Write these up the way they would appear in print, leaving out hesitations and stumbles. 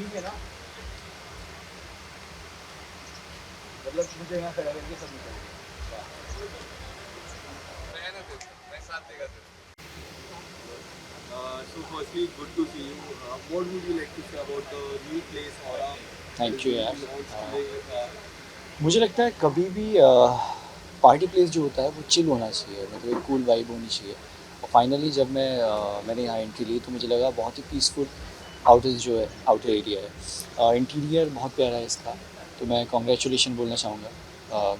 ठीक है ना, मतलब मुझे यहाँ खड़ा करके सब निकल मैं साथ देगा तेरे। So firstly, good to see you. What would you like to say about the new place Aura? Thank you यार। Today, मुझे लगता है कभी भी पार्टी प्लेस जो होता है वो चिल होना चाहिए, मतलब एक कूल वाइब होनी चाहिए। और फाइनली जब मैंने यहाँ एंट्री ली तो मुझे लगा बहुत ही पीसफुल आउटर जो है, आउटर एरिया है। इंटीरियर बहुत प्यारा है इसका, तो मैं कॉन्ग्रेचुलेशन बोलना चाहूँगा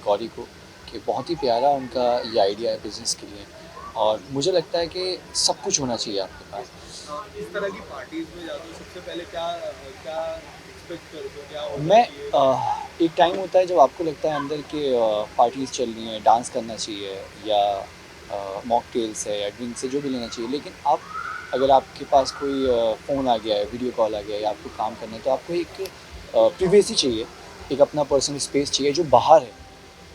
गौरी को कि बहुत ही प्यारा उनका ये आइडिया है बिज़नेस के लिए। और मुझे लगता है कि सब कुछ होना चाहिए आपके पास। इस तरह की पार्टीज में जाते हो सबसे पहले क्या क्या एक्सपेक्ट करते हो, क्या होना मैं चाहिए? एक टाइम होता है जब आपको लगता है अंदर के पार्टीज़ चल रही हैं, डांस करना चाहिए या मॉकटेल्स है या ड्रिंक्स है, जो भी लेना चाहिए। लेकिन आप अगर आपके पास कोई फ़ोन आ गया है, वीडियो कॉल आ गया है या आपको काम करना है, तो आपको एक प्रिवेसी चाहिए, एक अपना पर्सनल स्पेस चाहिए जो बाहर है,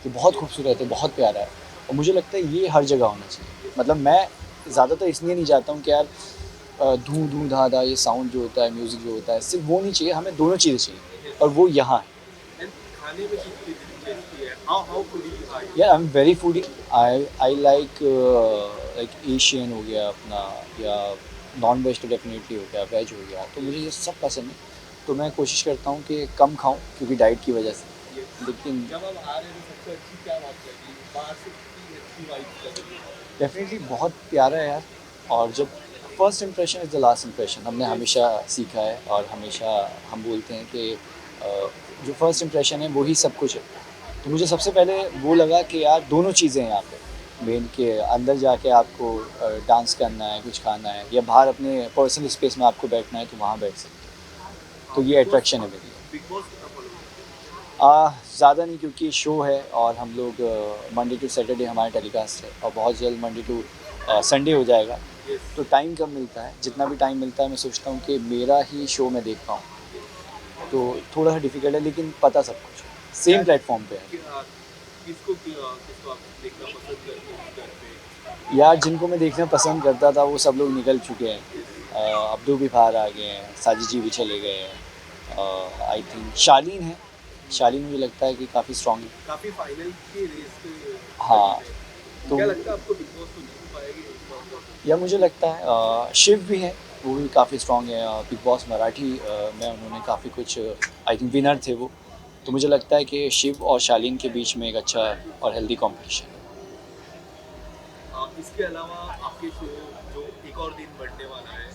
जो बहुत खूबसूरत है, बहुत प्यारा है। और मुझे लगता है ये हर जगह होना चाहिए। मतलब मैं ज़्यादातर इसलिए नहीं जाता हूँ कि यार धूँ धूँ धा धा ये साउंड जो होता है, म्यूज़िक जो होता है, सिर्फ वो नहीं चाहिए, हमें दोनों चीज़ें चाहिए और वो यहाँ है। And खाने में कितनी दिलचस्पी है? How foodie are you? यार I am very foodie. I like Asian हो गया अपना, या नॉन वेज तो डेफिनेटली हो गया, वेज हो गया, तो मुझे ये सब पसंद है। तो मैं कोशिश करता हूँ कि कम खाऊं क्योंकि डाइट की वजह से। लेकिन जब आप आ रहे थे सबसे अच्छी क्या बात लगी? बाहर से कितनी अच्छी वाइब लगी? डेफिनेटली बहुत प्यारा है यार। और जब first impression is the last impression, हमने हमेशा सीखा है और हमेशा हम बोलते हैं कि जो फर्स्ट इम्प्रेशन है वही सब कुछ है। तो मुझे सबसे पहले वो लगा कि यार दोनों चीज़ें हैं यहाँ पे। मेन के अंदर जाके आपको डांस करना है, कुछ खाना है, या बाहर अपने पर्सनल स्पेस में आपको बैठना है तो वहाँ बैठ सकते हो। तो ये अट्रैक्शन है मेरी। बिग बॉस कितना फॉलो करते ज़्यादा नहीं, क्योंकि शो है और हम लोग मंडे टू सैटरडे हमारा टेलीकास्ट है और बहुत जल्द मंडे टू संडे हो जाएगा। हो? Yes. तो टाइम कम मिलता है, जितना भी टाइम मिलता है मैं सोचता हूँ कि मेरा ही शो मैं देख पाऊँ। तो थोड़ा सा डिफ़िकल्ट है लेकिन पता सब कुछ सेम प्लेटफॉर्म पे है। किसको आप देखना पसंद करते हो घर पे? यार जिनको मैं देखना पसंद करता था वो सब लोग निकल चुके हैं। अब्दू भी बाहर आ गए हैं, साजिद जी भी चले गए हैं। आई थिंक शालीन है। शालीन मुझे लगता है कि काफ़ी स्ट्रॉन्ग है। काफी फाइनल की रेस के हाँ। करीब है। तो क्या लगता है आपको बिग बॉस को जीत पाएगी इस बार? या मुझे लगता है शिव भी है, वो भी काफ़ी स्ट्रॉन्ग है। बिग बॉस मराठी में उन्होंने काफ़ी कुछ, आई थिंक विनर थे वो। तो मुझे लगता है कि शिव और शालीन के बीच में एक अच्छा और हेल्दी कंपटीशन है। इसके अलावा आपके शो जो एक और दिन बढ़ने वाला है,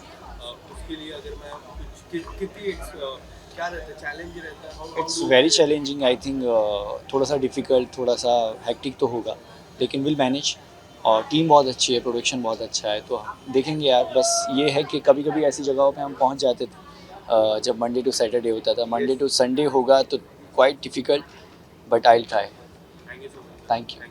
उसके लिए अगर मैं कुछ कितनी क्या रहता है, चैलेंज रहता है? It's very challenging, I think थोड़ा सा डिफ़िकल्ट, थोड़ा सा हेक्टिक तो होगा, लेकिन विल मैनेज। और टीम बहुत अच्छी है, प्रोडक्शन बहुत अच्छा है, तो देखेंगे यार। बस ये है कि कभी कभी ऐसी जगहों पे हम पहुंच जाते थे जब मंडे टू सैटरडे होता था। मंडे टू संडे होगा तो quite difficult, but I will try. Thank you so much. Thank you. Thank you.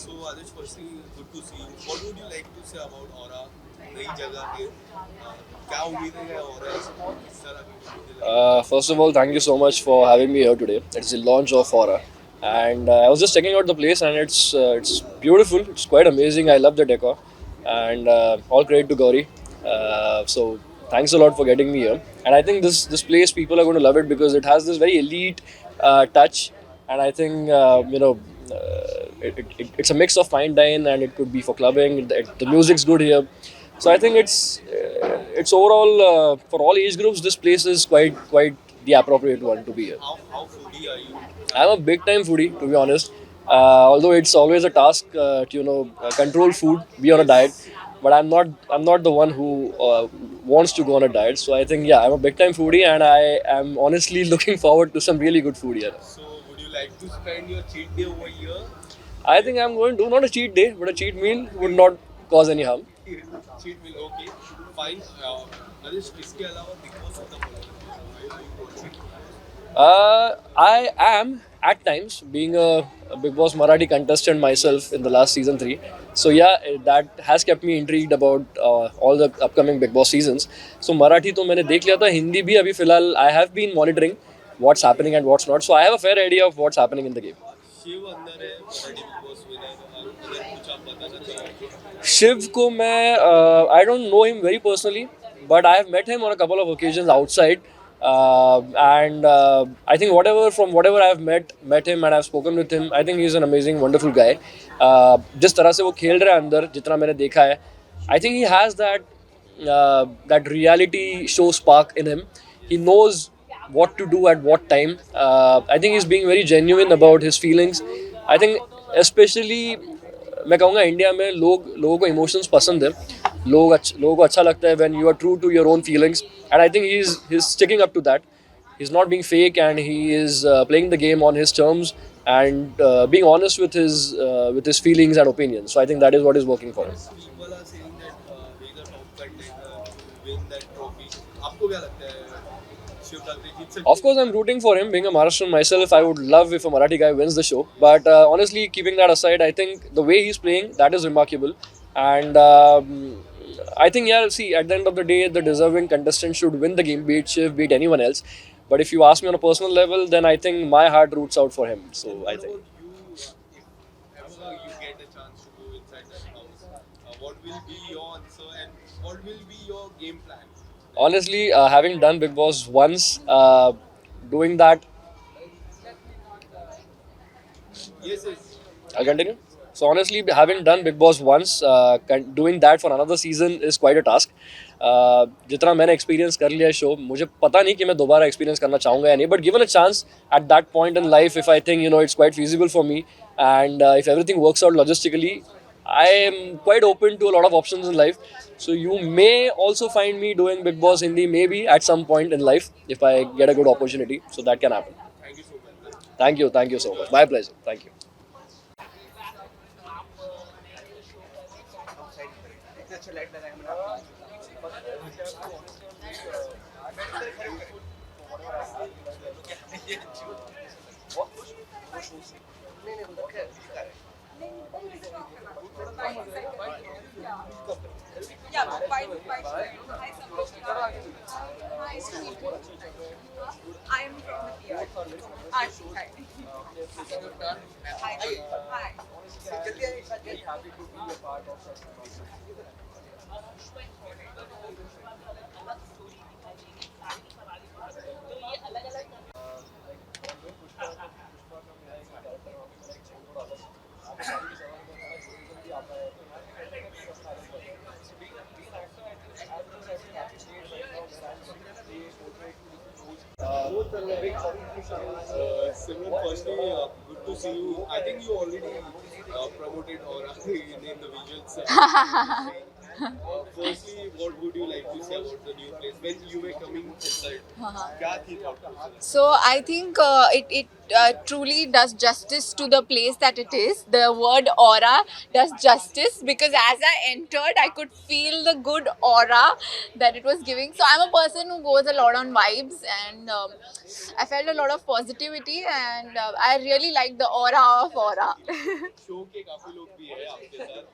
So Adesh, firstly, good to see you. What would you like to say about Aura? नई जगह है, क्या उम्मीदें हैं Aura से? किस तरह की उम्मीदें लगी? First of all, thank you so much for having me here today. It's the launch of Aura, and I was just checking out the place, and it's beautiful. It's quite amazing. I love the decor, and all credit to Gauri. So thanks a lot for getting me here. And I think this place people are going to love it because it has this very elite touch, and I think it's a mix of fine dine and it could be for clubbing. The music's good here. So I think it's overall for all age groups. This place is quite the appropriate one to be here. How foodie are you? I'm a big time foodie, to be honest. Although it's always a task to control food, be on a diet. But I'm not the one who wants to go on a diet. So I think, yeah, I'm a big time foodie, and I am honestly looking forward to some really good food here. So would you you like to spend your cheat day over here? I think I'm going to not a cheat day, but a cheat meal would not cause any harm. cheat meal, okay. Fine. Naresh, इसके अलावा Big Boss कितना follow करते हो? Are you watching? I am at times being a Big Boss Marathi contestant myself in the last season 3. So yeah, that has kept me intrigued about all the upcoming Big Boss seasons. So Marathi तो मैंने देख लिया था, हिंदी भी अभी फिलहाल I have been monitoring what's happening and what's not. So I have a fair idea of what's happening in the game. Shiv अंदर है Marathi Big Boss winner. अगर कुछ आप बताना चाहो? Shiv को मैं I don't know him very personally, but I have met him on a couple of occasions outside, and I think whatever I have met him and I have spoken with him, I think he's an amazing, wonderful guy. जिस तरह से वो खेल रहा है अंदर, जितना मैंने देखा है, I think he has that reality show spark in him. He knows what to do at what time. I think he's being very genuine about his feelings. I think especially मैं कहूँगा इंडिया में लोगों को emotions पसंद है, लोगों को अच्छा लगता है when you are true to your own feelings, and I think he is sticking up to that. He is not being fake and he is playing the game on his terms and being honest with his feelings and opinions. So I think that is what is working for him. People are saying that he's a top contender to win that trophy. आपको क्या लगता है? शिव ठाकरे जीत सकते हैं? Of course, I'm rooting for him. Being a Maharashtrian myself, I would love if a Marathi guy wins the show. But honestly, keeping that aside, I think the way he's playing, that is remarkable. And I think, yeah, see, at the end of the day, the deserving contestant should win the game, be it Shiv, be it anyone else. But if you ask me on a personal level, then I think my heart roots out for him. So I What think. about you? If ever you get a chance to go inside that house, what will be your answer and what will be your game plan? Honestly, having done Big Boss once, doing that, Yes, yes. I'll continue. So honestly, having done Big Boss once, doing that for another season is quite a task. जितना मैंने experience कर लिया show, मुझे पता नहीं कि मैं दोबारा एक्सपीरियंस करना चाहूँगा या नहीं. But given a chance at that point in life, if I think it's quite feasible for me, and if everything works out logistically, I am quite open to a lot of options in life. So you may also find me doing Big Boss Hindi maybe at some point in life if I get a good opportunity. So that can happen. Thank you so much. Thank you so much. My pleasure. Thank you. Yeah, bye. Hi, Nice to meet you. I am from the PR. Aarti, hi. Hi. Simran, firstly, good to see you. I think you already promoted Aura in the visuals. Firstly, what would you like to say about the new place when you were coming inside? क्या थी thought process? So I think it truly does justice to the place that it is. The word aura does justice because as I entered, I could feel the good aura that it was giving. So I'm a person who goes a lot on vibes, and I felt a lot of positivity, and I really like the aura of aura. Show के काफी लोग भी हैं आपके साथ.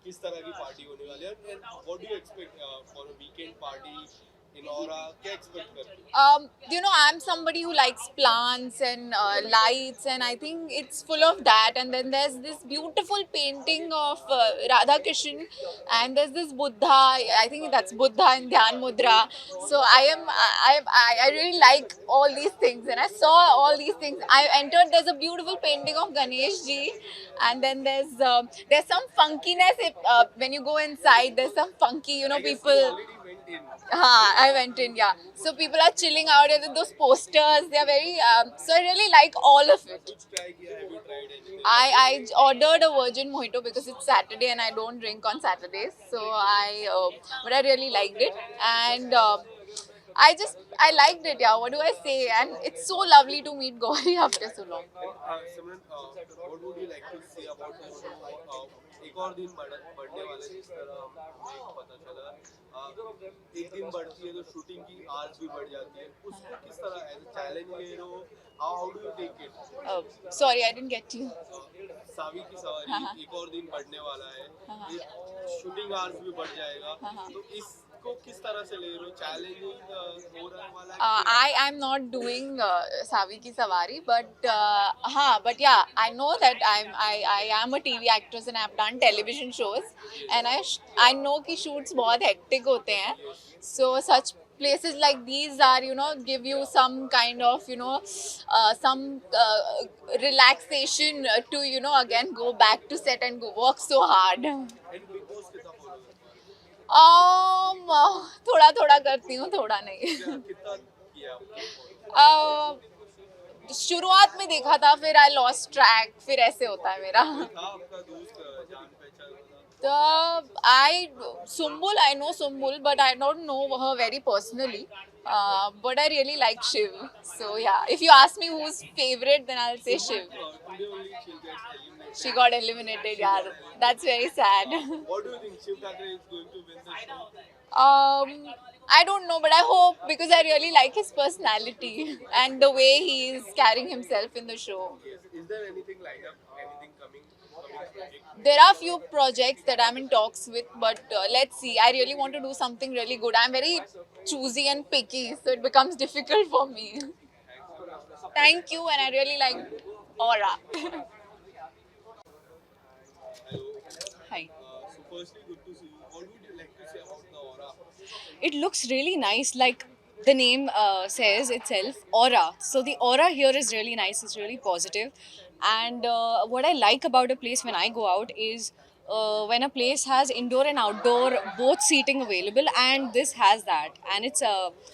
किस तरह की पार्टी होने वाली है and what do you expect for a weekend party in Aura? क्या expect करते हो? I'm somebody who likes plants and lights, and I think it's full of that. And then there's this beautiful painting of Radha Krishnan, and there's this Buddha. I think that's Buddha in Dhyan Mudra. So I really like all these things, and I saw all these things. I entered. There's a beautiful painting of Ganesh ji, and then there's some funkiness when you go inside. There's some funky, I guess people. you already went in. I went in, yeah. So people are chilling out and those posters. They are very. So I really like all of it. कुछ try किया? Have you tried anything? I ordered a virgin mojito because it's Saturday and I don't drink on Saturdays. So but I really liked it. And I liked it, yeah. What do I say? And it's so lovely to meet Gauri after so long. Simran, what would you like to say about the show? एक और दिन बढ़ने वाला है, जिस तरह हमें पता चला एक दिन बढ़ती है तो शूटिंग की आवर्स भी बढ़ जाती है, उसको किस तरह एज अ चैलेंज ले रहे हो? How do you take it? Sorry, I didn't get you. Saavi की सवारी एक और दिन बढ़ने वाला है, शूटिंग आवर्स भी बढ़ जाएगा, तो इसको किस तरह से ले रहे हो? चैलेंजिंग हो रहा वाला है? I am not doing Saavi ki Savaari, but yeah, I know that I am a TV actress and I've done television shows, and I know कि shoots बहुत hectic होते हैं, so such places like these are, give you some kind of, some relaxation to, again go back to set and go work so hard. And big boss कितना follow करते थोड़ा थोड़ा करती हूँ, थोड़ा नहीं. हो? कितना किया आपने? शुरुआत में देखा था, फिर आई लॉस्ट ट्रैक, फिर ऐसे होता है मेरा. था आपका दोस्त जान पहचान वाला? तो Sumbul, I know Sumbul, but I don't know her very personally. But I really like Shiv. So yeah, if you ask me who's favorite, then I'll say Shiv. Today only she'll get eliminated. She got eliminated, yeah. That's very sad. What do you think? Shiv Thakre is going to win the show? I don't know, but I hope, because I really like his personality and the way he is carrying himself in the show. Yes. Is there anything lined up? Anything coming project? There are few projects that I'm in talks with, but let's see. I really want to do something really good. I'm very choosy and picky, so it becomes difficult for me. Thank you, and I really like Aura. Hello. Hi. So firstly, good to see you. What would you like to say about the aura? It looks really nice, like the name says itself, aura. So the aura here is really nice, it's really positive. And what I like about a place when I go out is when a place has indoor and outdoor both seating available, and this has that. And it's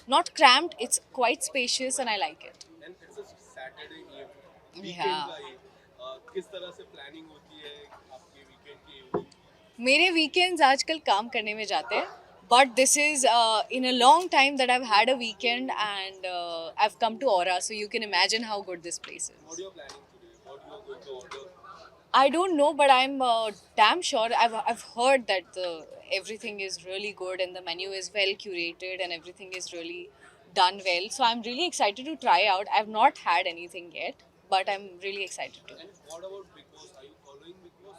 not cramped, it's quite spacious, and I like it. And it's a Saturday eve. Weekend Yeah. का ये किस तरह से planning होती है आपके weekend की evening? मेरे वीकेंड्स आजकल काम करने में जाते हैं, but this is in a long time that I've had a weekend, and I've come to Aura, so you can imagine how good this place What is. are you planning today? What you are going to order? I don't know, but I'm damn sure. I've heard that everything is really good and the menu is well curated and everything is really done well. So I'm really excited to try out. I've not had anything yet, but I'm really excited to. And what about Big Boss? Are you following Big Boss?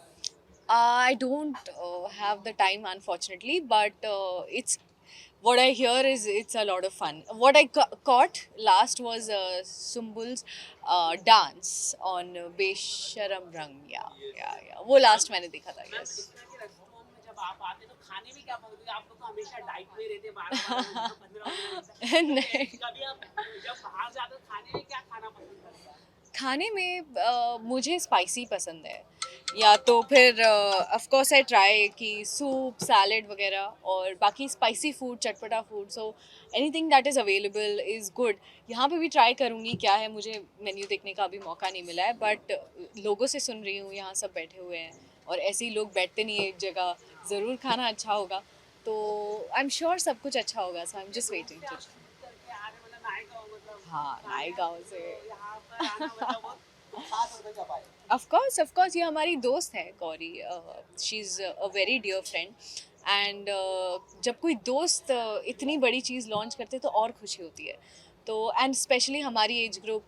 I don't have the time, unfortunately, but it's what I hear is it's a lot of fun. What I caught last was Sumbul's dance on Besharam Rang. Yeah. वो last मैंने देखा था. Yes. Restaurant में जब आप आते तो खाने में क्या पकड़ोगे? आप लोग तो हमेशा डाइट में रहते 12 नहीं. कभी आप जब बाहर जाते हो खाने में क्या खाना पसंद करते हैं? खाने में मुझे स्पाइसी पसंद है, या तो फिर ऑफ कोर्स आई ट्राई कि सूप सैलेड वगैरह, और बाकी स्पाइसी फूड, चटपटा food. So anything that is available is good. यहाँ पे भी ट्राई करूँगी. क्या है, मुझे मेन्यू देखने का अभी मौका नहीं मिला है, बट लोगों से सुन रही हूँ, यहाँ सब बैठे हुए हैं और ऐसे ही लोग बैठते नहीं है एक जगह. ज़रूर खाना अच्छा होगा, तो आई एम श्योर सब कुछ अच्छा होगा. So I am just waiting to. करके आ रहे मतलब नायगांव मतलब हाँ, नायगांव से. यहाँ पर आना मतलब बहुत खास होता है जब आए. ऑफ कोर्स ये हमारी दोस्त है Gauri. She is a very dear friend, and जब कोई दोस्त इतनी बड़ी चीज़ लॉन्च करते तो और खुशी होती है. तो एंड स्पेशली हमारी एज ग्रुप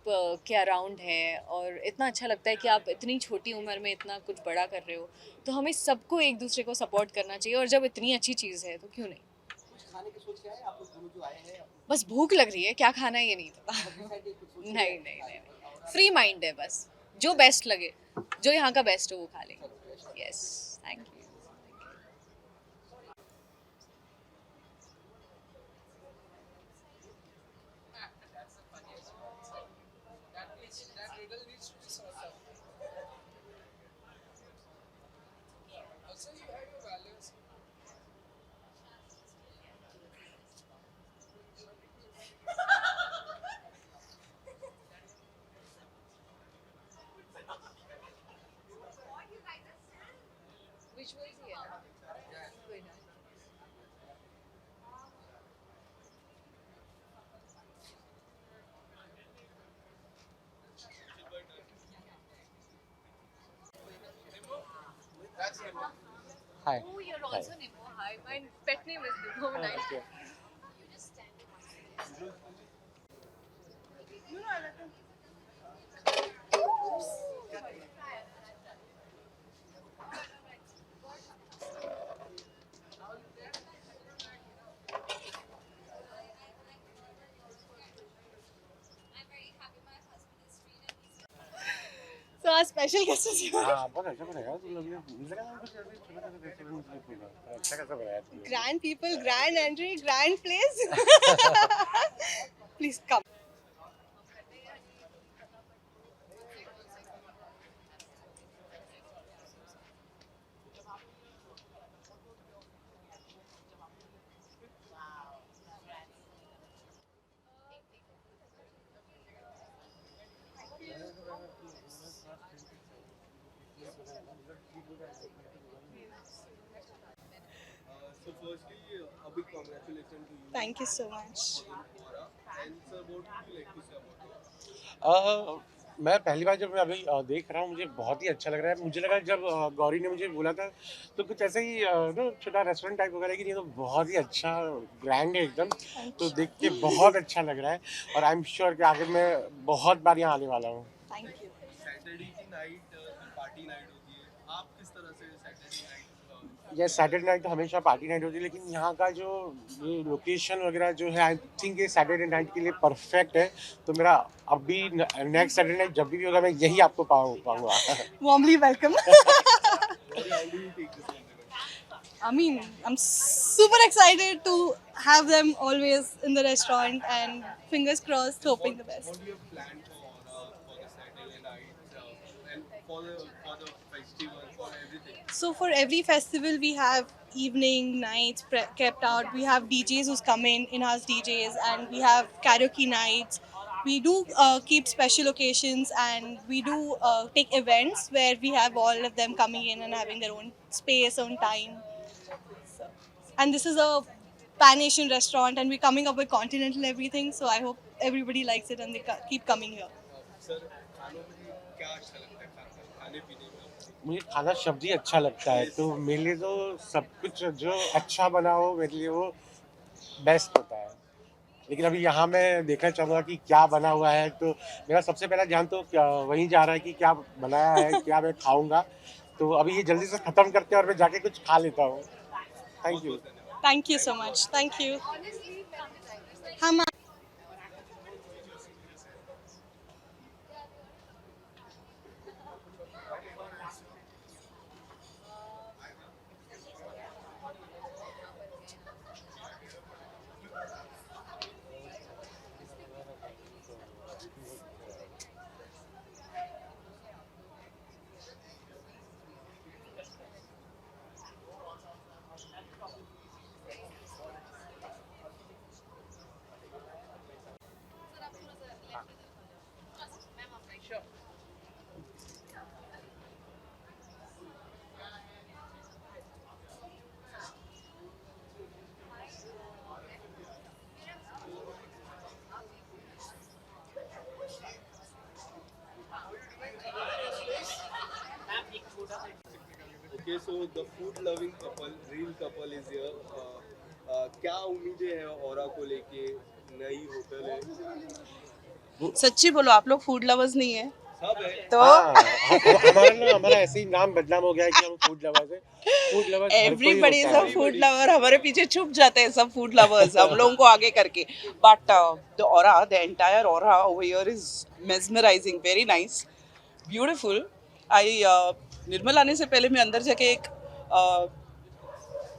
के अराउंड है, और इतना अच्छा लगता है कि आप इतनी छोटी उम्र में इतना कुछ बड़ा कर रहे हो. तो हमें सबको एक दूसरे को सपोर्ट करना चाहिए, और जब इतनी अच्छी चीज़ है तो क्यों नहीं. कुछ खाने की सोच के आए आप लोग दोनों जो आए हैं? बस भूख लग रही है, क्या खाना है ये नहीं पता. नहीं, फ्री माइंड है. बस जो बेस्ट लगे, जो यहाँ का बेस्ट हो वो खा लेंगे. Yes, thank you. विजुअल्स ही है ना, कोई ना. Hi. Oh, you're Hi. also Nimmo. Hi, my pet name is Nimmo. Nice. Okay. So our special guest is here. हाँ बहुत अच्छा बनाया तुम लोग ने मुझे लगा कुछ ऐसे छोटा सा रेस्टोरेंट में खोला पर अच्छा कैसा बनाया तुम लोग Grand people, grand entry, grand place. Please come. So firstly, a big congratulations to you Thank you so much. for Aura. And sir, what would you like to say about it? मैं पहली बार जब मैं अभी देख रहा हूँ मुझे बहुत ही अच्छा लग रहा है मुझे लगा जब गौरी ने मुझे बोला था तो कुछ ऐसे ही ना छोटा रेस्टोरेंट टाइप वगैरह कि नहीं तो बहुत ही अच्छा ग्रैंड है एकदम तो देख के बहुत अच्छा लग रहा है और आई एम श्योर कि आगे मैं बहुत बार यहाँ आने वाला हूँ Thank you. सैटरडे की नाइट पार्टी नाइट होती है, आप किस तरह से सैटरडे नाइट ये सैटरडे नाइट तो हमेशा पार्टी नाइट होती है लेकिन यहाँ का जो ये लोकेशन वगैरह जो है आई थिंक ये सैटरडे नाइट के लिए परफेक्ट है तो मेरा अभी नेक्स्ट सैटरडे नाइट जब भी होगा मैं यही आपको पाऊंगा Warmly welcome. how do you take this compliment? I mean, I'm super excited to have them always in the restaurant and fingers crossed, hoping the best. What do you have planned for Aura for the Saturday night and for the festival, for everything? So for every festival, we have evening, nights kept out. We have DJs who's come in-house DJs, and we have karaoke nights. We do keep special occasions, and we do take events where we have all of them coming in and having their own space, own time. So, and this is a pan-Asian restaurant, and we're coming up with continental everything. So I hope everybody likes it and they keep coming here. Sir, खानों में क्या अच्छा लगता है खाने पीने में? मुझे खाना शब्द ही अच्छा लगता है तो मेरे लिए तो सब कुछ जो अच्छा बना हो मेरे लिए वो बेस्ट होता है लेकिन अभी यहाँ मैं देखना चाहूँगा कि क्या बना हुआ है तो मेरा सबसे पहला ध्यान तो वहीं जा रहा है कि क्या बनाया है क्या मैं खाऊंगा तो अभी ये जल्दी से ख़त्म करते हैं और मैं जाके कुछ खा लेता हूँ thank you Thank you so much. Thank you. हम Okay, so the food-loving couple, real couple is here. क्या उम्मीदें हैं ऑरा को लेके? नई होटल है, सच्ची बोलो आप लोग फूड लवर्स नहीं है सब है. तो हमारा ऐसे ही नाम बदनाम हो गया है कि हम फूड लवर्स हैं food lovers everybody is a food lover हमारे पीछे छुप जाते हैं सब फूड लवर्स हम लोगों को आगे करके but the aura the entire aura over here is mesmerising very nice beautiful I Nirmal आने से पहले मैं अंदर जाके एक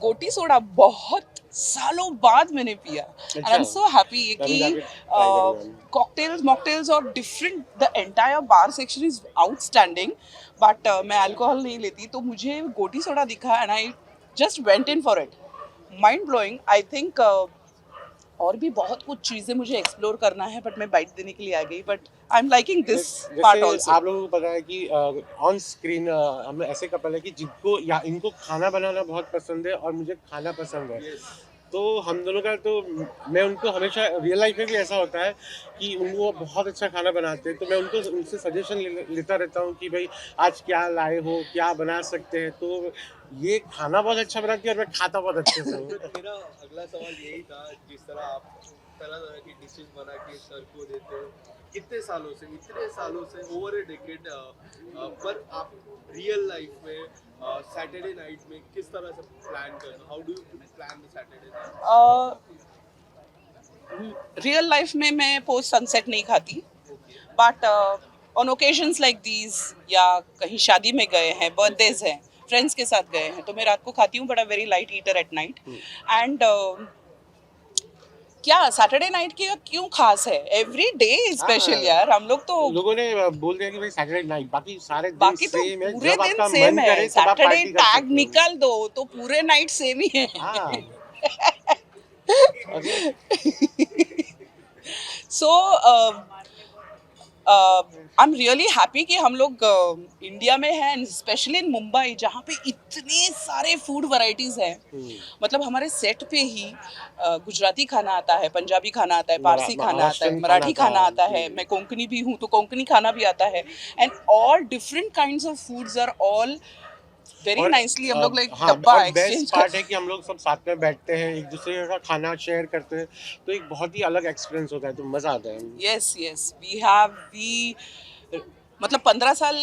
गोटी सोडा बहुत सालों बाद मैंने पिया and I am so happy कि कॉकटेल्स मॉकटेल्स और different the entire bar section is outstanding but मैं अल्कोहल नहीं लेती तो मुझे गोटी सोडा दिखा and I just went in for it mind blowing I think और भी बहुत कुछ चीज़ें मुझे एक्सप्लोर करना है बट मैं बाइट देने के लिए आ गई but I am liking this part also आप लोगों को पता है कि ऑन स्क्रीन हम ऐसे कपल है कि जिनको या इनको खाना बनाना बहुत पसंद है और मुझे खाना पसंद है तो हम दोनों का तो मैं उनको हमेशा रियल लाइफ में भी ऐसा होता है कि उनको बहुत अच्छा खाना बनाते हैं, तो मैं उनको उनसे सजेशन लेता रहता हूँ कि भाई आज क्या लाए हो, क्या बना सकते हैं। तो ये खाना बहुत अच्छा बनाती है और मैं खाता बहुत अच्छे से हूँ। मेरा अगला सवाल यही था, जिस तरह आप तरह तरह की डिशेस बना के सर को देते हो, इतने सालों से ओवर ए डेकेड, पर आप रियल लाइफ में सैटरडे नाइट में किस तरह से प्लान करते हो? How do you plan the Saturday night? Real life में मैं पोस्ट सनसेट नहीं खाती, but on occasions like these, या कहीं शादी में गए हैं, बर्थडेज हैं, फ्रेंड्स के साथ गए हैं, तो मैं रात को खाती हूँ, but I very light eater at night. And क्या सैटरडे नाइट की क्यों खास है? एवरी डे इज स्पेशल यार। हम लोग तो लोगों ने बोल दिया कि भाई सैटरडे नाइट, बाकी सारे दिन बाकी तो सेम है, पूरे जब दिन आपका सेम मन है। करे तब आप सैटरडे पार्टी कर टैग सकते हो। निकाल दो तो पूरे नाइट सेम ही है। हाँ। सो आई एम रियली हैप्पी कि हम लोग इंडिया में हैं, स्पेशली इन मुंबई, जहाँ पे इतने सारे फूड वैरायटीज हैं। मतलब हमारे सेट पे ही गुजराती खाना आता है, पंजाबी खाना आता है, पारसी खाना आता है, मराठी खाना आता है, मैं कोंकणी भी हूँ तो कोंकणी खाना भी आता है। And all different kinds of foods are all very nicely. हम लोग लाइक डब्बा और बेस्ट एक्सचेंज पार्ट है कि हम लोग सब साथ में बैठते हैं, एक दूसरे का खाना शेयर करते हैं, तो एक बहुत ही अलग एक्सपीरियंस होता है, तो मजा आता है। यस यस वी मतलब 15 साल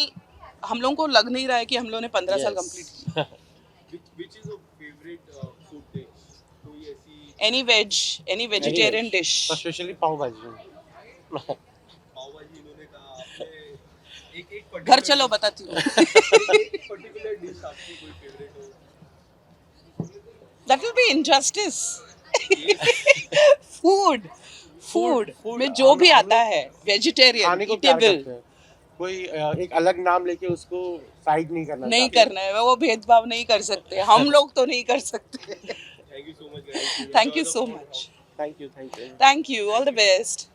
हम लोगों को लग नहीं रहा है कि हम लोगों ने 15 साल कंप्लीट किया। Which is your favorite food dish? कोई ऐसी एनी वेजिटेरियन डिश। स्पेशली पाव भाजी। पाव भाजी इन्होंने कहा, आपने एक घर चलो बताती हूँ। पर्टिकुलर डिश आपकी कोई फेवरेट हो? That will be injustice. Food food में जो भी आता है वेजिटेरियन खाने को प्यार ईटेबल करते हैं, कोई एक अलग नाम लेके उसको साइड नहीं करना नहीं चाहते। करना है, वो भेदभाव नहीं कर सकते, हम लोग तो नहीं कर सकते। Thank you so much, guys. Thank you so much. Thank you. Thank you, all the best.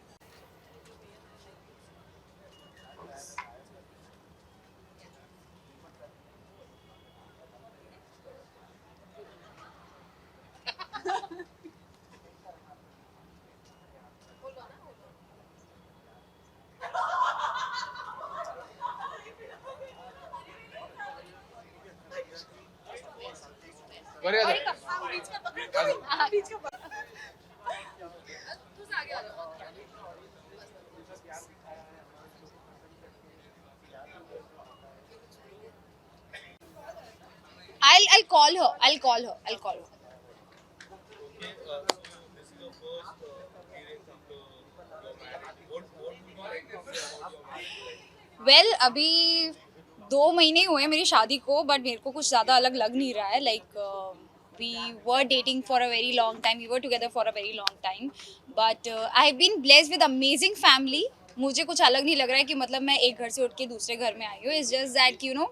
I'll call her. I'll call her. Okay, so this is your first appearance after your marriage. What would you like to say about your marriage life? Well, अभी 2 महीने हुए हैं मेरी शादी को, but मेरे को कुछ ज़्यादा अलग लग नहीं रहा है. Like we were dating for a very long time. We were together for a very long time. But I've been blessed with amazing family. मुझे कुछ अलग नहीं लग रहा है कि मतलब मैं एक घर से उठ के दूसरे घर में आई हूँ. It's just that you know,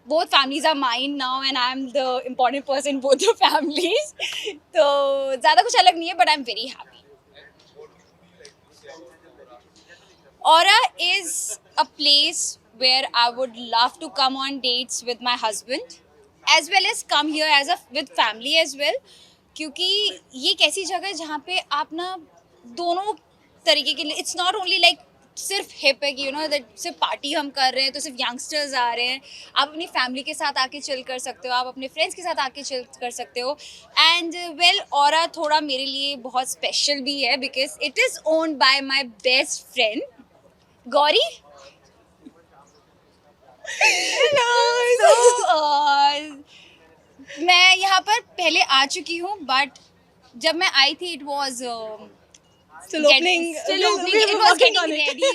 both families are mine now and I'm the important person in both the families. तो ज़्यादा कुछ अलग नहीं है, but I'm very happy. Aura is a place where I would love to come on dates with my husband, as well as come here as a with family as well. क्योंकि ये एक ऐसी जगह है जहाँ पे आप ना दोनों तरीके के लिए, इट्स नॉट ओनली लाइक सिर्फ हिप है कि यू नो दैट सिर्फ पार्टी हम कर रहे हैं तो सिर्फ यंगस्टर्स आ रहे हैं. आप अपनी फैमिली के साथ आके चिल कर सकते हो, आप अपने फ्रेंड्स के साथ आके चिल कर सकते हो. एंड वेल ऑरा थोड़ा मेरे लिए बहुत स्पेशल भी है because it is owned by my best friend Gauri. मैं यहाँ पर पहले आ चुकी हूँ, बट जब मैं आई थी it was still opening. It was getting ready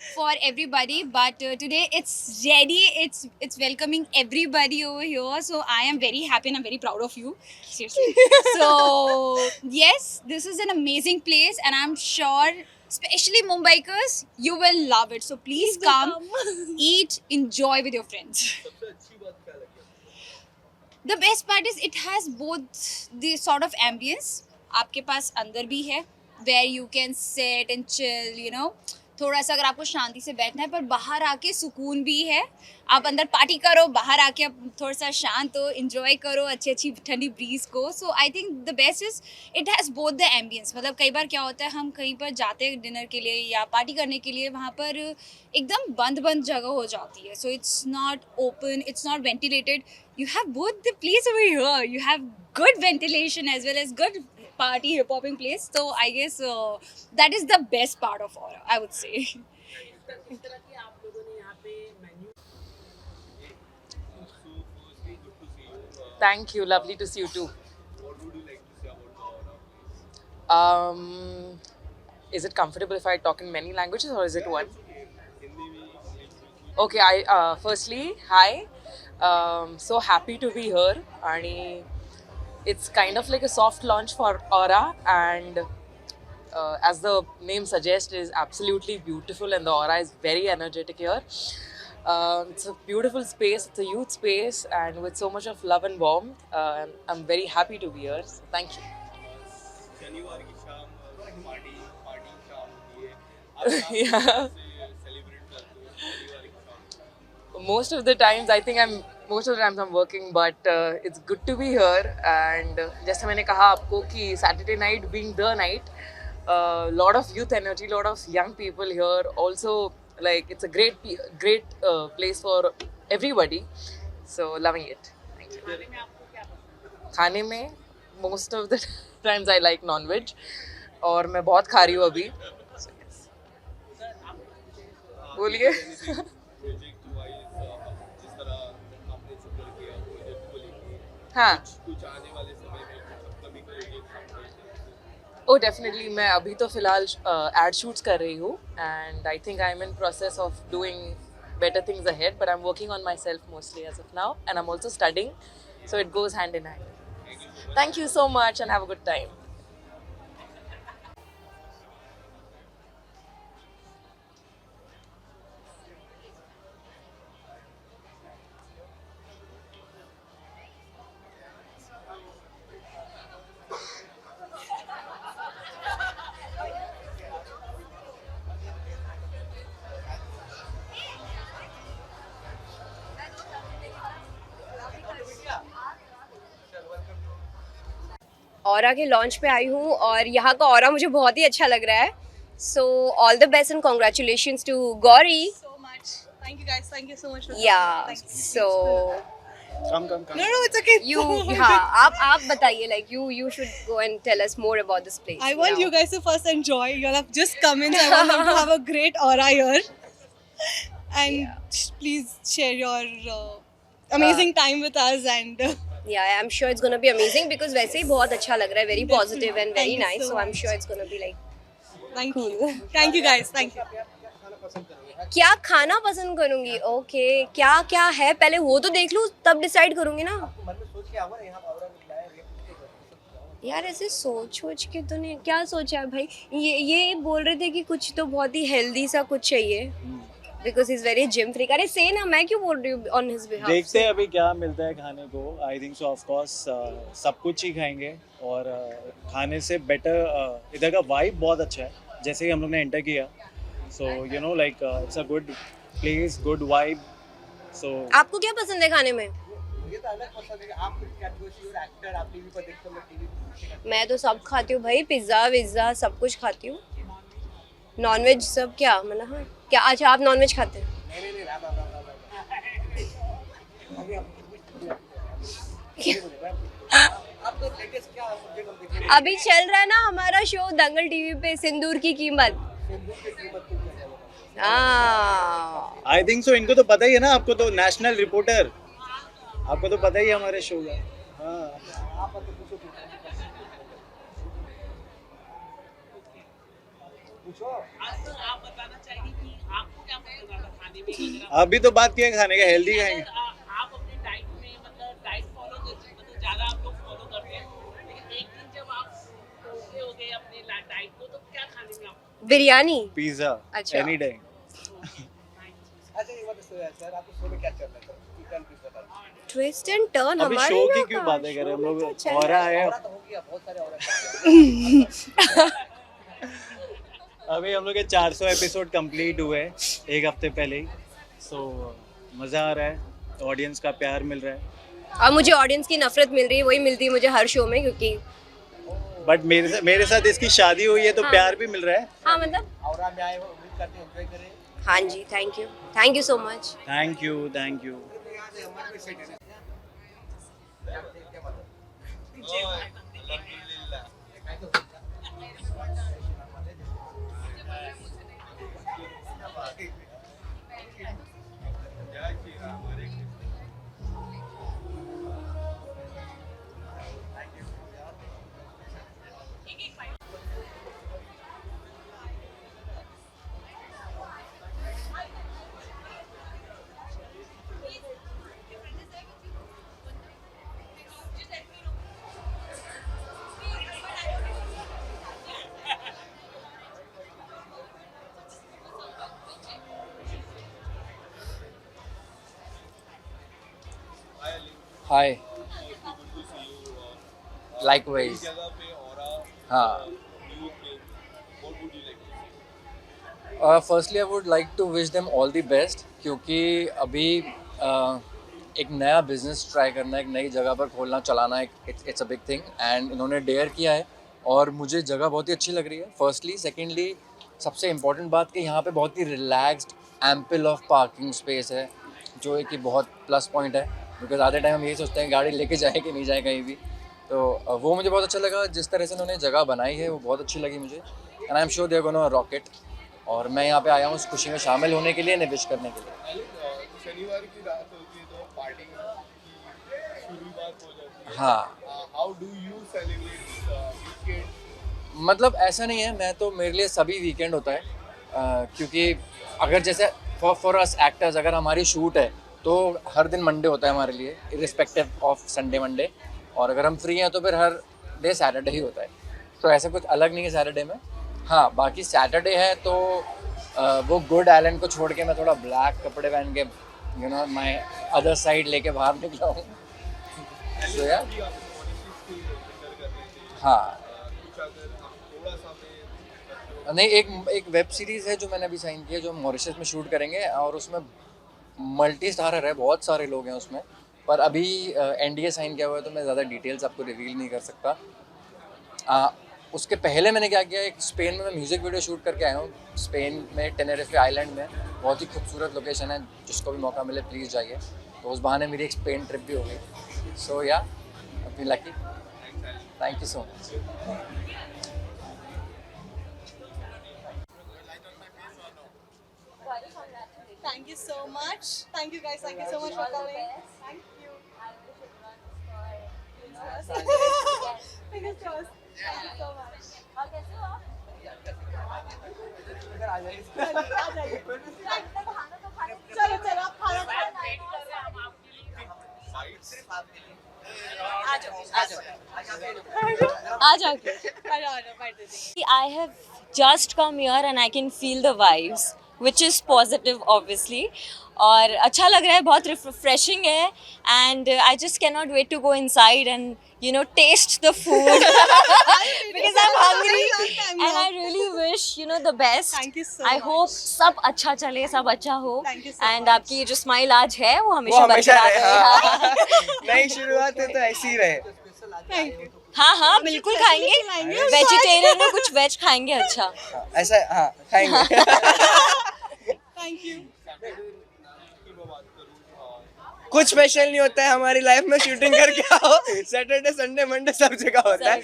for everybody, but today it's ready. It's welcoming everybody over here. So I am very happy and I'm very proud of you. Seriously. So yes, this is an amazing place, and I'm sure, especially Mumbaikars, you will love it. So please come, eat, enjoy with your friends. सबसे अच्छी बात क्या लगी? The best part is it has both the sort of ambience. आपके पास अंदर भी है where you can sit and chill, you know. थोड़ा सा अगर आपको शांति से बैठना है, पर बाहर आके सुकून भी है। आप अंदर पार्टी करो, बाहर आके आप थोड़ा सा शांत हो, इंजॉय करो अच्छी अच्छी ठंडी ब्रीज को। So I think the best is it has both the ambience. मतलब कई बार क्या होता है, हम कहीं पर जाते हैं डिनर के लिए या पार्टी करने के लिए, वहाँ पर एकदम बंद बंद जगह हो जाती है। So it's not open, it's not ventilated. You have both the place over here. You have good ventilation as well as good party hip hopping place. So I guess that is the best part of Aura, I would say. इस तरह की आप लोगों ने यहाँ पे menu Thank you. Lovely to see you too. What would you like to say about the Aura place? Is it comfortable if I talk in many languages or is it one? Hindi में English में Okay. Firstly, hi. So happy to be here. And it's kind of like a soft launch for Aura, and as the name suggests, is absolutely beautiful, and the aura is very energetic here. It's a beautiful space. It's a youth space, and with so much of love and warmth. I'm very happy to be here. So thank you. शनिवार की शाम party शाम होती है आप Yeah. Celebrate करते हो शनिवार की शाम Most of the times, I think most of the times I'm working, but it's good to be here. And जैसे मैंने कहा आपको कि Saturday night being the night, lot of youth energy, lot of young people here. Also, like it's a great place for everybody. So loving it. Thank you. खाने में आपको क्या पसंद है? खाने में most of the times I like non-veg, और मैं बहुत खा रही हूँ अभी. So, yes. बोलिए. प्रोजेक्ट वाइज जिस तरह आपने सफर किया प्रोजेक्ट को लेके हाँ. कुछ आने वाले समय में कुछ अपकमिंग प्रोजेक्ट आपके Oh, definitely. मैं अभी तो फिलहाल ad shoots कर रही हूँ, and I think I'm in process of doing better things ahead. But I'm working on myself mostly as of now, and I'm also studying, so it goes hand in hand. Thank you so much, and have a good time. Aura के launch पे आई हूँ और यहाँ का aura मुझे बहुत ही अच्छा लग रहा है. So all the best and congratulations to Gauri. So much. Thank you guys. Thank you so much for या Thank you. So come No, it's okay. You हाँ आप बताइए, like you should go and tell us more about this place. I want you guys to first enjoy. You all have just come in. So I want them to have a great aura here. And please share your amazing time with us. And या आई am sure it's gonna be amazing because वैसे ही बहुत अच्छा लग रहा है. Very positive and very Thank you nice. so so I M much. Sure it's gonna be like. thank you. Thank you guys. Thank you. क्या खाना पसंद करूंगी? ओके क्या है पहले वो तो देख लूँ, तब डिसाइड करूंगी ना. यार ऐसे सोच के तो नहीं. क्या सोचा है भाई? ये बोल रहे थे कि कुछ तो बहुत ही हेल्दी सा कुछ चाहिए because is very gym freak. अरे से ना, मैं क्यों बोल रही हूँ ऑन हिज बिहाफ. देखते हैं अभी क्या मिलता है खाने को. I think so of course सब कुछ ही खाएंगे, और खाने से बेटर इधर का वाइब बहुत अच्छा है. जैसे ही हम लोग ने एंटर किया, so you know like it's a good place, good vibe. So आपको क्या पसंद है खाने में? मैं तो सब खाती हूँ भाई. पिज्ज़ा विज़्ज़ा सब कुछ खाती हूँ. नॉनवेज सब क्या मतलब? हाँ क्या? अच्छा आप नॉनवेज खाते हैं? अभी चल रहा है ना हमारा शो दंगल टीवी पे, सिंदूर की कीमत. हाँ आई थिंक सो इनको तो पता ही है ना. आपको तो नेशनल रिपोर्टर, आपको तो पता ही है हमारे शो का. हाँ आप बताना चाहिए कि आपको क्या पसंद आता खाने में अगर अभी तो बात किया खाने का, हेल्दी खाएंगे. आप अपने डाइट में मतलब डाइट फॉलो करते हैं, मतलब ज़्यादा आप लोग फॉलो करते हैं, लेकिन एक दिन जब आप ओके हो गए अपने डाइट को, तो क्या खाने में आप बिरयानी. पिज्जा अच्छा. Any time. Twist and turn अभी हमारे शो की यहाँ क्यों का बातें कर रहे हैं हम show लोग? तो चल हो रहा रहा है. अभी हम लोग के 400 एपिसोड कंप्लीट हुए एक हफ्ते पहले ही, सो मज़ा आ रहा है, ऑडियंस का प्यार मिल रहा है। और मुझे ऑडियंस की नफरत मिल रही है, वही मिलती है मुझे हर शो में, क्योंकि बट मेरे साथ इसकी शादी हुई है तो हाँ। प्यार भी मिल रहा है। हाँ मतलब और मैं आए उम्मीद करते हैं एंजॉय करें। हाँ जी, thank you so much. Thank you. Hi, likewise. जगह पे और हाँ, new film, what would you like to see? Firstly I would like to wish them all the best, क्योंकि अभी एक नया बिजनेस ट्राई करना, एक नई जगह पर खोलना चलाना, it's a big thing and इन्होंने डेयर किया है और मुझे जगह बहुत ही अच्छी लग रही है फर्स्टली। सेकेंडली सबसे इम्पोर्टेंट बात कि यहाँ पे बहुत ही relaxed ample of parking space है, जो एक बहुत प्लस पॉइंट है, बिकॉज आधे टाइम हम यही सोचते हैं गाड़ी लेके जाए कि नहीं जाए कहीं भी। तो वो मुझे बहुत अच्छा लगा, जिस तरह से उन्होंने जगह बनाई है वो बहुत अच्छी लगी मुझे and I am sure they are gonna rocket. और मैं यहाँ पे आया हूँ उस खुशी में शामिल होने के लिए, विश करने के लिए। शनिवार की रात होती है तो पार्टी की शुरुआत हो जाती है। हाँ, how do you celebrate weekend? मतलब ऐसा नहीं है, मैं तो मेरे लिए सभी वीकेंड होता है, क्योंकि अगर जैसे फॉर अस एक्टर्स अगर हमारी शूट है तो हर दिन मंडे होता है हमारे लिए, इरिस्पेक्टिव ऑफ संडे मंडे, और अगर हम फ्री हैं तो फिर हर डे सैटरडे ही होता है। तो ऐसा कुछ अलग नहीं है सैटरडे में। हाँ, बाकी सैटरडे है तो वो गुड आइलैंड को छोड़ के मैं थोड़ा ब्लैक कपड़े पहन के माई अदर साइड लेके बाहर निकला हूँ। So, yeah. हाँ, नहीं, एक वेब सीरीज़ है जो मैंने अभी साइन किया, जो मॉरिशस में शूट करेंगे और उसमें मल्टी स्टारर है, बहुत सारे लोग हैं उसमें, पर अभी एनडीए साइन किया हुआ है तो मैं ज़्यादा डिटेल्स आपको रिवील नहीं कर सकता। उसके पहले मैंने क्या किया, एक स्पेन में मैं म्यूज़िक वीडियो शूट करके आया हूँ, स्पेन में टेनेरिफे आइलैंड में, बहुत ही खूबसूरत लोकेशन है, जिसको भी मौका मिले प्लीज़ जाइए। तो उस बहाने मेरी एक स्पेन ट्रिप भी हो गई। सो या, अपनी lucky, thank you so much. Thank you so much. Thank you guys. Thank you so much for coming. Thank you. Fingers crossed. Thank you so much. चलो चलो आप खाना आ जाओ I have just come here and I can feel the vibes, which is positive obviously. और अच्छा लग रहा है, बहुत रिफ्रेशिंग है and I just cannot wait to go inside and taste the food because I'm hungry and I really wish the best. Thank you so I much. hope सब अच्छा चले, सब अच्छा हो Thank you so and much. आपकी जो smile आज है वो हमेशा बरकरार रहे। नई शुरुआत है तो ऐसी ही रहे। Thank you. हाँ बिल्कुल खाएंगे, वेजिटेरियन में कुछ वेज खाएंगे। अच्छा ऐसा हाँ खाएंगे। Thank you. कुछ स्पेशल नहीं होता है हमारी लाइफ में, शूटिंग करके आओ, सैटरडे संडे मंडे सब जगह होता है,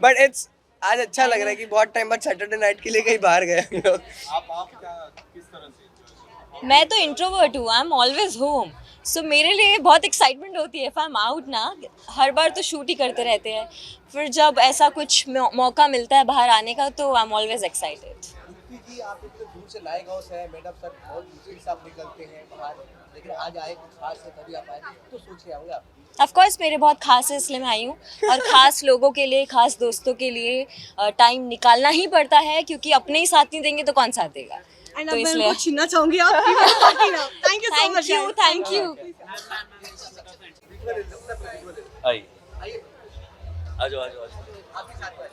बट इट्स आज अच्छा लग रहा है कि बहुत टाइम बाद सैटरडे नाइट के लिए कहीं बाहर गए हम लोग। आप क्या किस तरह से? मैं तो इंट्रोवर्ट हूँ, आई एम ऑलवेज होम, सो मेरे लिए बहुत एक्साइटमेंट होती है इफ़ आई एम आउट ना। हर बार तो शूट ही करते रहते हैं, फिर जब ऐसा कुछ मौका मिलता है बाहर आने का तो आई एम ऑलवेज एक्साइटेड। जी आप इतने दूर से लाए गाँव से हैं, मैडम सर बहुत मुश्किल से आप निकलते हैं बाहर, लेकिन आज आए कुछ खास है तभी आप आए, तो सोच रहे होंगे आप? ऑफ कोर्स मेरे बहुत खास है इसलिए मैं आई हूँ, और ख़ास लोगों के लिए, खास दोस्तों के लिए टाइम निकालना ही पड़ता है, क्योंकि अपने ही साथ नहीं देंगे तो कौन साथ देगा। And तो अब मैं इसलिए उनको छीनना चाहूंगी आपकी पार्टी ना। Thank you so much. Thank you. आई आ जाओ। आपके साथ में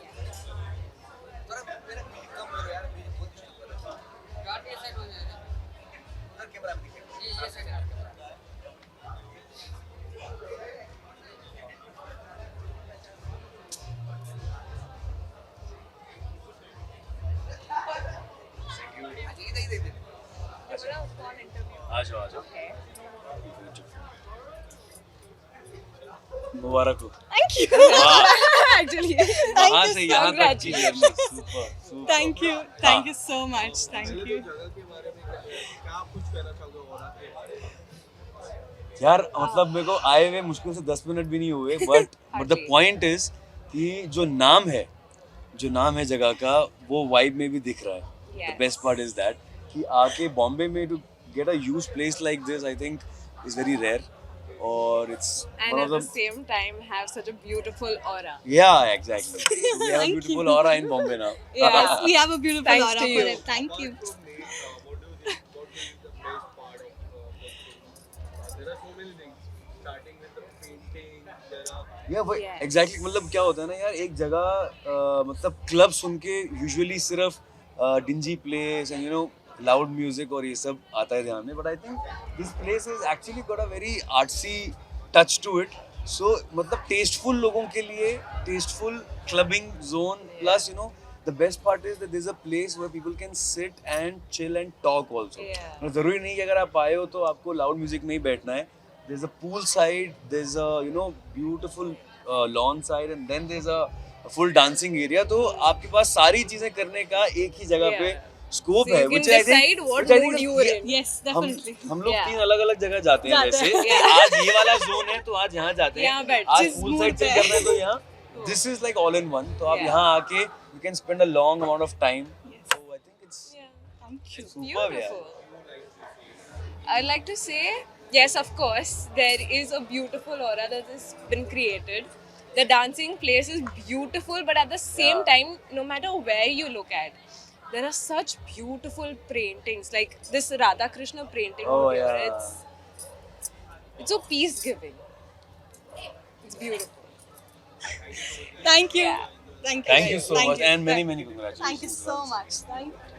आ जाओ आ जाओ मुबारक हो Thank you. Actually, वहाँ से यहाँ तक की journey super super Thank you so much. Thank you. जगह के बारे में क्या कुछ कहना चाहोगे और के बारे में? यार मतलब मेरे को आए हुए मुश्किल से 10 मिनट भी नहीं हुए बट द पॉइंट इज कि जो नाम है जगह का वो वाइब में भी दिख रहा है the best part is that कि आके बॉम्बे में to get a huge place like this I think is very rare और it's and one at of the the same time have such a beautiful aura. yeah exactly so we have a Thank beautiful you. aura in Bombay now Yes, we have a beautiful Thanks aura to for you. it. Thank you. What do you think? What do you think the best part of the film? There are so many things. Starting with the painting, there are yeah but Yes. exactly मतलब क्या होता है ना यार एक जगह मतलब club सुन के यूजुअली सिर्फ dingy place and you know loud music और ये सब आता है ध्यान में but I think this place is actually got a very artsy touch to it so मतलब टेस्टफुल लोगों के लिए tasteful clubbing zone plus you know the best part is that there's a place where people can sit and chill and talk also Yeah. जरूरी नहीं कि अगर आप आए हो तो आपको लाउड म्यूजिक में ही बैठना है there's a pool side there's a you know beautiful lawn side and then there's a full dancing area तो आपके पास सारी चीजें करने का एक ही जगह पे स्कोप So है you can which I think decide what which I think mood is- you are in. Yes, definitely. हम लोग Yeah. 3 अलग-अलग जगह जाते हैं जाते वैसे हैं। कि आज ये वाला जोन है तो आज यहाँ जाते हैं यहाँ बैठ, आज जिस पूल mood साइड पे चिल करना है तो यहाँ this is like all in one तो आप Yeah. यहाँ आके you can spend a long amount of time so I think it's Thank you. Superb यार Beautiful. I'd like to say, yes, of course, there is a beautiful aura that has been created. The dancing place is beautiful, but at the same time, no matter where you look at, there are such beautiful paintings, like this Radha Krishna painting Oh, over here. yeah. It's so peace giving. It's beautiful. Thank you. Yeah. Thank you. Thank you guys. so Thank much you. and many congratulations Thank you so much. Thank you.